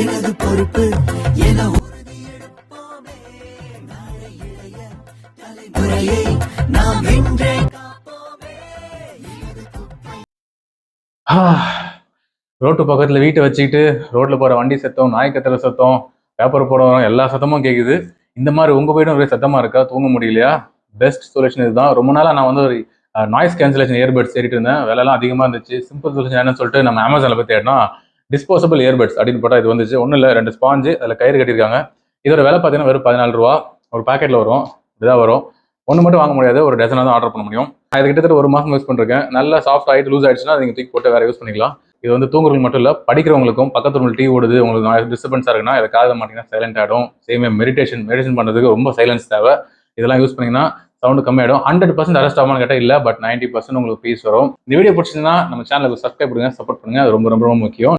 எனது பொறுப்பு என உறுதி எடுப்போமே. நாளை இளைய தலைமுறையை நாம் இன்றே காப்போமே. ரோட்டு பக்கத்துல வீட்டை வச்சுக்கிட்டு ரோட்ல போற வண்டி சத்தம், நாய் கத்துற சத்தம், பேப்பர் போடுறோம், எல்லா சத்தமும் கேக்குது. இந்த மாதிரி உங்க வீடும் ஒரே சத்தமா இருக்கா? தூங்க முடியலையா? பெஸ்ட் சொல்யூஷன் இதுதான். ரொம்ப நாளா நான் வந்து ஒரு நாய்ஸ் கேன்சலேஷன் இயர்பட்ஸ் தேடிட்டு இருந்தேன். விலைலாம் அதிகமா இருந்துச்சு. சிம்பிள் சொல்யூஷன் என்னன்னு சொல்லிட்டு நம்ம அமேசான்ல போய் தேடினா டிஸ்போசபிள் இயர்பட்ஸ் அப்படின்னு போட்டா இது வந்துச்சு. ஒன்றும் இல்லை, 2 ஸ்பாஞ்சு அதில் கயிறு கட்டியிருக்காங்க. இதோட விலை பார்த்தீங்கன்னா வெறும் 14 ரூபா. ஒரு பேக்கெட்ல வரும், இதாக வரும். ஒன்று மட்டும் வாங்க முடியாது, ஒரு டசனாக தான் ஆர்டர் பண்ண முடியும். இது கிட்டத்தட்ட 1 மாதம் யூஸ் பண்ணிருக்கேன். நல்லா சாஃப்ட் ஆகிட்டு லூஸ் ஆயிடுச்சுன்னா நீங்கள் தூக்கி போட்டு வேற யூஸ் பண்ணிக்கலாம். இது வந்து தூங்குறவங்க மட்டும் இல்லை, படிக்கிறவங்களுக்கும், பக்கத்து ரூமில் டீ ஓடுது, உங்களுக்கு டிஸ்டர்பன்ஸாக இருக்குன்னா இதை காத மாட்டீங்கன்னா சைலண்ட் ஆகிடும். சேமே மெடிடேஷன் பண்ணுறதுக்கு ரொம்ப சைலன்ஸ் தேவை. இதெல்லாம் யூஸ் பண்ணிங்கன்னா சவுண்டு கம்மியாயிடும். 100% அரெஸ்ட் ஆகுமான்னு கேட்டால் இல்லை, பட் 90% உங்களுக்கு பீஸ் வரும். இந்த வீடியோ பிடிச்சிருந்தா நம்ம சேனலுக்கு சப்ஸ்கிரைப் பண்ணுங்க, சப்போர்ட் பண்ணுங்க. அது ரொம்ப ரொம்ப ரொம்ப முக்கியம்.